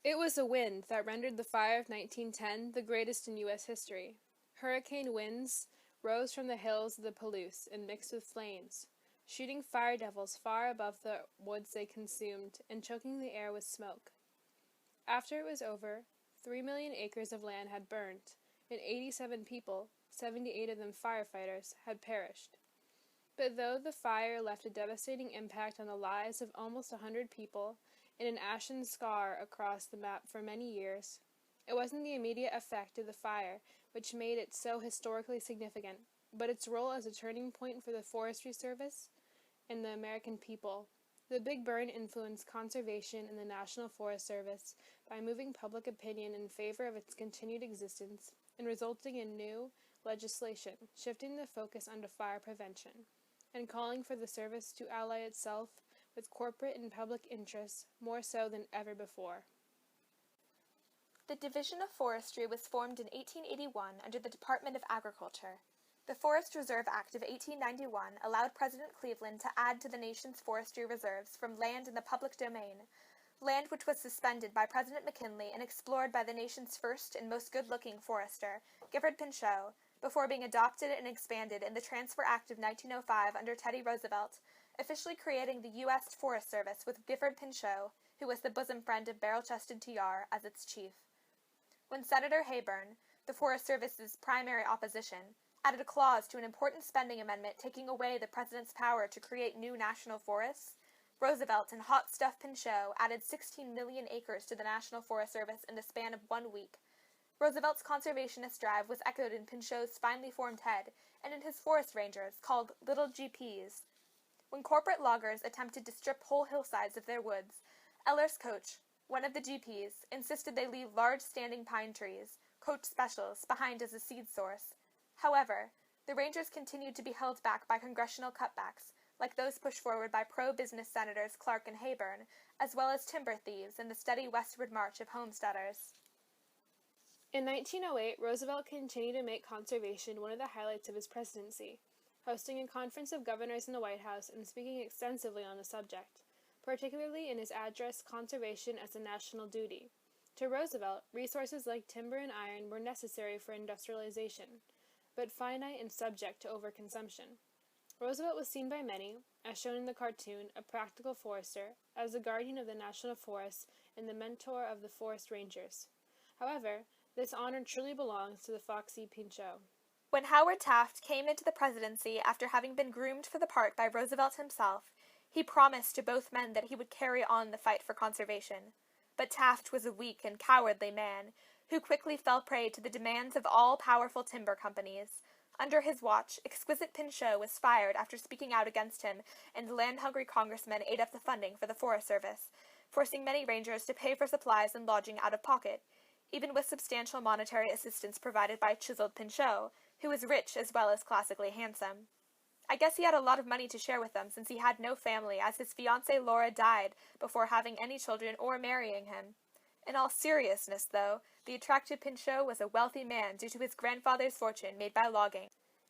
It was a wind that rendered the fire of 1910 the greatest in U.S. history. Hurricane winds rose from the hills of the Palouse and mixed with flames, shooting fire devils far above the woods they consumed and choking the air with smoke. After it was over, 3 million acres of land had burned, and 87 people, 78 of them firefighters, had perished. But though the fire left a devastating impact on the lives of almost 100 people and an ashen scar across the map for many years, it wasn't the immediate effect of the fire which made it so historically significant, but its role as a turning point for the Forestry Service and the American people. The Big Burn influenced conservation and the National Forest Service by moving public opinion in favor of its continued existence and resulting in new legislation, shifting the focus onto fire prevention, and calling for the service to ally itself with corporate and public interests more so than ever before. The Division of Forestry was formed in 1881 under the Department of Agriculture. The Forest Reserve Act of 1891 allowed President Cleveland to add to the nation's forestry reserves from land in the public domain, land which was suspended by President McKinley and explored by the nation's first and most good-looking forester, Gifford Pinchot, before being adopted and expanded in the Transfer Act of 1905 under Teddy Roosevelt, officially creating the U.S. Forest Service with Gifford Pinchot, who was the bosom friend of barrel-chested TR, as its chief. When Senator Hayburn, the Forest Service's primary opposition, added a clause to an important spending amendment taking away the president's power to create new national forests, Roosevelt and hot stuff Pinchot added 16 million acres to the National Forest Service in the span of 1 week. Roosevelt's conservationist drive was echoed in Pinchot's finely formed head and in his forest rangers, called Little GPs. When corporate loggers attempted to strip whole hillsides of their woods, Eller's Coach, one of the GPs, insisted they leave large standing pine trees, Coach Specials, behind as a seed source. However, the rangers continued to be held back by congressional cutbacks, like those pushed forward by pro-business senators Clark and Hayburn, as well as timber thieves and the steady westward march of homesteaders. In 1908, Roosevelt continued to make conservation one of the highlights of his presidency, hosting a conference of governors in the White House and speaking extensively on the subject, particularly in his address Conservation as a National Duty. To Roosevelt, resources like timber and iron were necessary for industrialization, but finite and subject to overconsumption. Roosevelt was seen by many, as shown in the cartoon, a practical forester, as the guardian of the national forests and the mentor of the forest rangers. However, this honor truly belongs to the foxy Pinchot. When Howard Taft came into the presidency after having been groomed for the part by Roosevelt himself, he promised to both men that he would carry on the fight for conservation. But Taft was a weak and cowardly man, who quickly fell prey to the demands of all-powerful timber companies. Under his watch, exquisite Pinchot was fired after speaking out against him, and land-hungry congressmen ate up the funding for the Forest Service, forcing many rangers to pay for supplies and lodging out of pocket, even with substantial monetary assistance provided by chiseled Pinchot, who was rich as well as classically handsome. I guess he had a lot of money to share with them since he had no family, as his fiancée Laura died before having any children or marrying him. In all seriousness, though, the attractive Pinchot was a wealthy man due to his grandfather's fortune made by logging.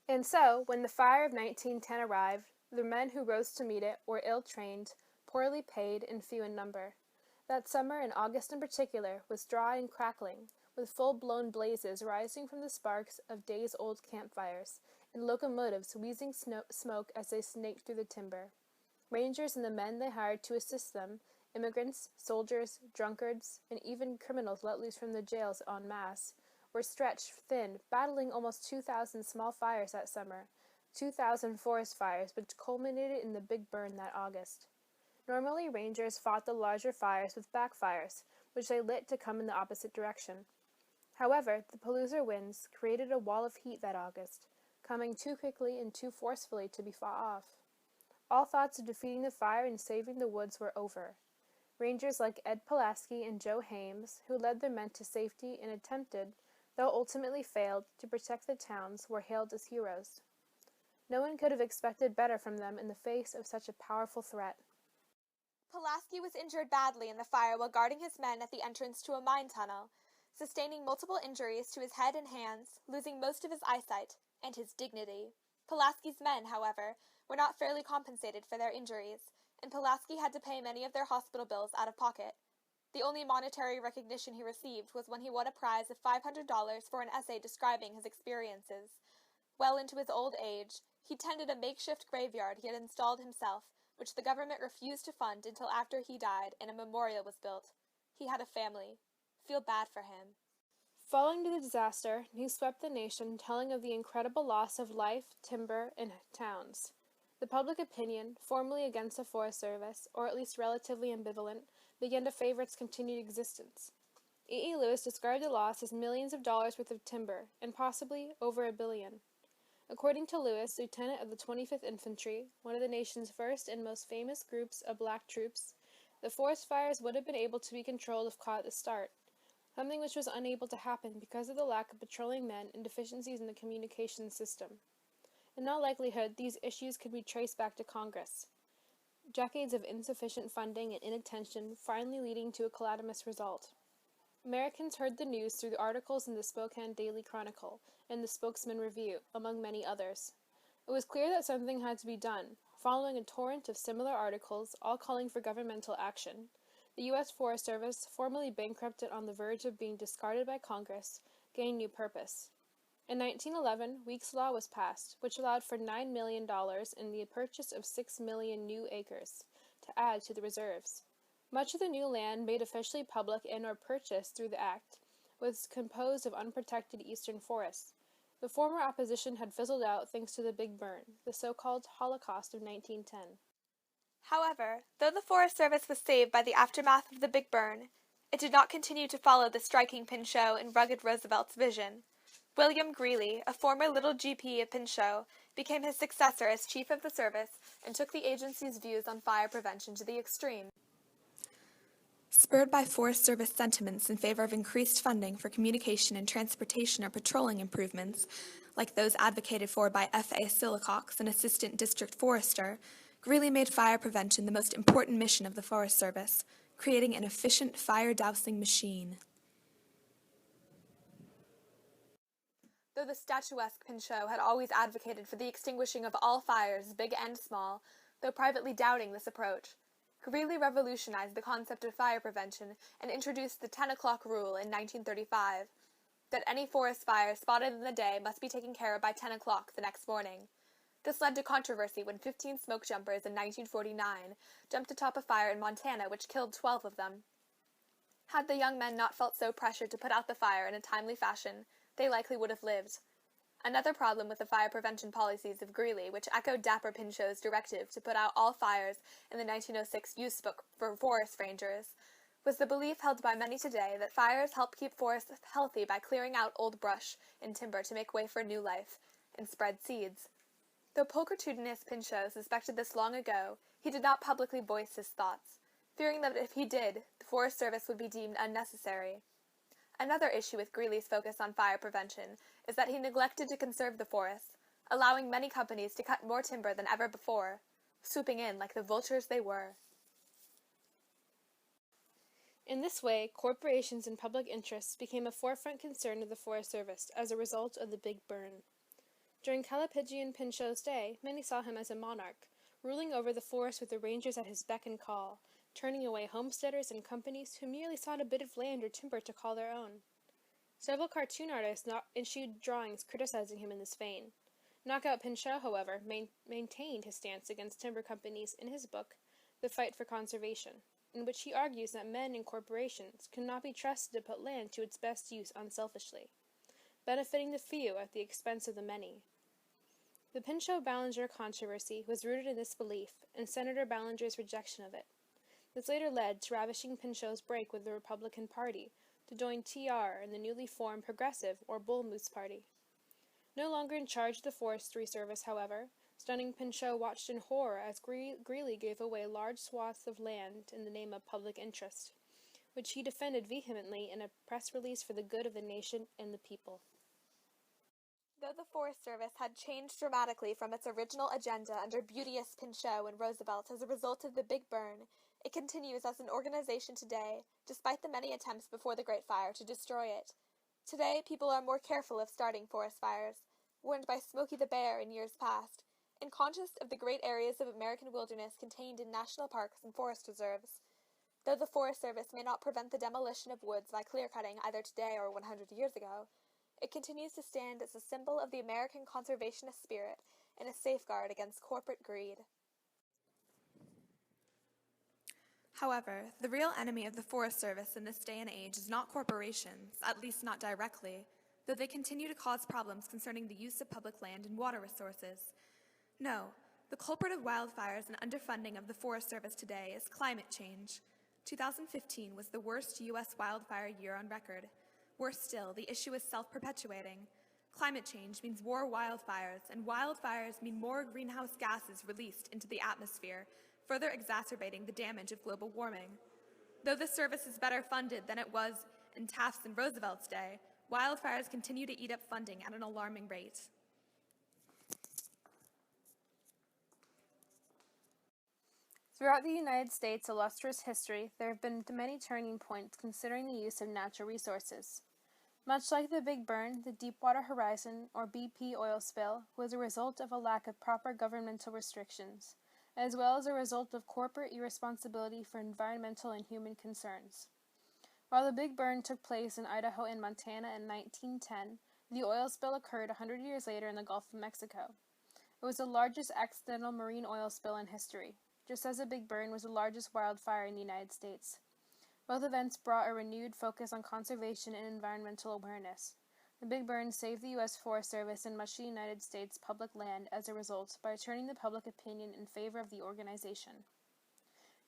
And so, when the fire of 1910 arrived, the men who rose to meet it were ill-trained, poorly paid, and few in number. That summer, in August in particular, was dry and crackling, with full-blown blazes rising from the sparks of days-old campfires, and locomotives wheezing smoke as they snaked through the timber. Rangers and the men they hired to assist them, immigrants, soldiers, drunkards, and even criminals let loose from the jails en masse, were stretched thin, battling almost 2,000 small fires that summer, 2,000 forest fires which culminated in the Big Burn that August. Normally, rangers fought the larger fires with backfires, which they lit to come in the opposite direction. However, the Palooza winds created a wall of heat that August, coming too quickly and too forcefully to be fought off. All thoughts of defeating the fire and saving the woods were over. Rangers like Ed Pulaski and Joe Hames, who led their men to safety and attempted, though ultimately failed, to protect the towns, were hailed as heroes. No one could have expected better from them in the face of such a powerful threat. Pulaski was injured badly in the fire while guarding his men at the entrance to a mine tunnel, sustaining multiple injuries to his head and hands, losing most of his eyesight, and his dignity. Pulaski's men, however, were not fairly compensated for their injuries, and Pulaski had to pay many of their hospital bills out of pocket. The only monetary recognition he received was when he won a prize of $500 for an essay describing his experiences. Well into his old age, he tended a makeshift graveyard he had installed himself, which the government refused to fund until after he died and a memorial was built. He had a family. Feel bad for him. Following the disaster, news swept the nation telling of the incredible loss of life, timber, and towns. The public opinion, formerly against the Forest Service, or at least relatively ambivalent, began to favor its continued existence. E. E. Lewis described the loss as millions of dollars worth of timber, and possibly over $1 billion. According to Lewis, lieutenant of the 25th Infantry, one of the nation's first and most famous groups of black troops, the forest fires would have been able to be controlled if caught at the start, something which was unable to happen because of the lack of patrolling men and deficiencies in the communications system. In all likelihood, these issues could be traced back to Congress. Decades of insufficient funding and inattention finally leading to a calamitous result. Americans heard the news through the articles in the Spokane Daily Chronicle and the Spokesman Review, among many others. It was clear that something had to be done, following a torrent of similar articles, all calling for governmental action. The U.S. Forest Service, formerly bankrupted on the verge of being discarded by Congress, gained new purpose. In 1911, Weeks Law was passed, which allowed for $9 million in the purchase of 6 million new acres to add to the reserves. Much of the new land made officially public and/or purchased through the Act was composed of unprotected eastern forests. The former opposition had fizzled out thanks to the Big Burn, the so-called Holocaust of 1910. However, though the Forest Service was saved by the aftermath of the Big Burn, it did not continue to follow the striking Pinchot and rugged Roosevelt's vision. William Greeley, a former little GP of Pinchot, became his successor as chief of the service and took the agency's views on fire prevention to the extreme. Spurred by Forest Service sentiments in favor of increased funding for communication and transportation or patrolling improvements, like those advocated for by F.A. Sillicox, an assistant district forester, Greeley made fire prevention the most important mission of the Forest Service, creating an efficient fire-dousing machine. Though the statuesque Pinchot had always advocated for the extinguishing of all fires, big and small, though privately doubting this approach, Greeley revolutionized the concept of fire prevention and introduced the 10 o'clock rule in 1935, that any forest fire spotted in the day must be taken care of by 10 o'clock the next morning. This led to controversy when 15 smoke jumpers in 1949 jumped atop a fire in Montana which killed 12 of them. Had the young men not felt so pressured to put out the fire in a timely fashion, they likely would have lived. Another problem with the fire prevention policies of Greeley, which echoed Dapper Pinchot's directive to put out all fires in the 1906 use book for forest rangers, was the belief held by many today that fires help keep forests healthy by clearing out old brush and timber to make way for new life and spread seeds. Though pulchritudinous Pinchot suspected this long ago, he did not publicly voice his thoughts, fearing that if he did, the Forest Service would be deemed unnecessary. Another issue with Greeley's focus on fire prevention is that he neglected to conserve the forests, allowing many companies to cut more timber than ever before, swooping in like the vultures they were. In this way, corporations and public interests became a forefront concern of the Forest Service as a result of the Big Burn. During Callipygian Pinchot's day, many saw him as a monarch, ruling over the forest with the rangers at his beck and call, turning away homesteaders and companies who merely sought a bit of land or timber to call their own. Several cartoon artists issued drawings criticizing him in this vein. Knockout Pinchot, however, maintained his stance against timber companies in his book, The Fight for Conservation, in which he argues that men and corporations cannot be trusted to put land to its best use unselfishly, benefiting the few at the expense of the many. The Pinchot-Ballinger controversy was rooted in this belief and Senator Ballinger's rejection of it. This later led to Ravishing Pinchot's break with the Republican Party to join TR and the newly formed Progressive or Bull Moose Party. No longer in charge of the Forestry Service, however, stunning Pinchot watched in horror as Greeley gave away large swaths of land in the name of public interest, which he defended vehemently in a press release for the good of the nation and the people. Though the Forest Service had changed dramatically from its original agenda under Beauteous Pinchot and Roosevelt as a result of the Big Burn, it continues as an organization today, despite the many attempts before the Great Fire to destroy it. Today, people are more careful of starting forest fires, warned by Smokey the Bear in years past, and conscious of the great areas of American wilderness contained in national parks and forest reserves. Though the Forest Service may not prevent the demolition of woods by clear-cutting either today or 100 years ago, it continues to stand as a symbol of the American conservationist spirit and a safeguard against corporate greed. However, the real enemy of the Forest Service in this day and age is not corporations, at least not directly, though they continue to cause problems concerning the use of public land and water resources. No, the culprit of wildfires and underfunding of the Forest Service today is climate change. 2015 was the worst U.S. wildfire year on record. Worse still, the issue is self-perpetuating. Climate change means more wildfires, and wildfires mean more greenhouse gases released into the atmosphere, further exacerbating the damage of global warming. Though the service is better funded than it was in Taft's and Roosevelt's day, wildfires continue to eat up funding at an alarming rate. Throughout the United States' illustrious history, there have been many turning points considering the use of natural resources. Much like the Big Burn, the Deepwater Horizon, or BP oil spill, was a result of a lack of proper governmental restrictions, as well as a result of corporate irresponsibility for environmental and human concerns. While the Big Burn took place in Idaho and Montana in 1910, the oil spill occurred 100 years later in the Gulf of Mexico. It was the largest accidental marine oil spill in history, just as the Big Burn was the largest wildfire in the United States. Both events brought a renewed focus on conservation and environmental awareness. The Big Burn saved the U.S. Forest Service and much of the United States public land as a result by turning the public opinion in favor of the organization.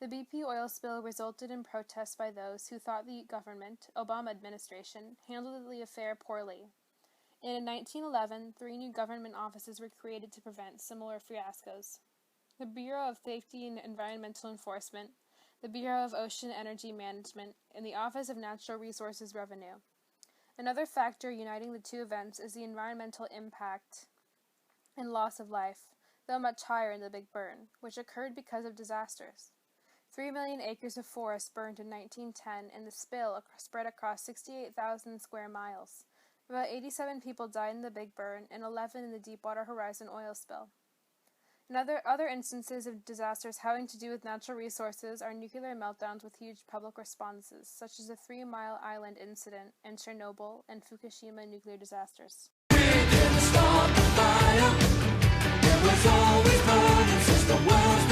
The BP oil spill resulted in protests by those who thought the government, Obama administration, handled the affair poorly. And in 1911, 3 new government offices were created to prevent similar fiascos: the Bureau of Safety and Environmental Enforcement, the Bureau of Ocean Energy Management, and the Office of Natural Resources Revenue. Another factor uniting the two events is the environmental impact and loss of life, though much higher in the Big Burn, which occurred because of disasters. 3 million acres of forest burned in 1910, and the spill spread across 68,000 square miles. About 87 people died in the Big Burn and 11 in the Deepwater Horizon oil spill. Other instances of disasters having to do with natural resources are nuclear meltdowns with huge public responses, such as the 3 Mile Island incident and Chernobyl and Fukushima nuclear disasters. We didn't start the fire. It was always burning since the world's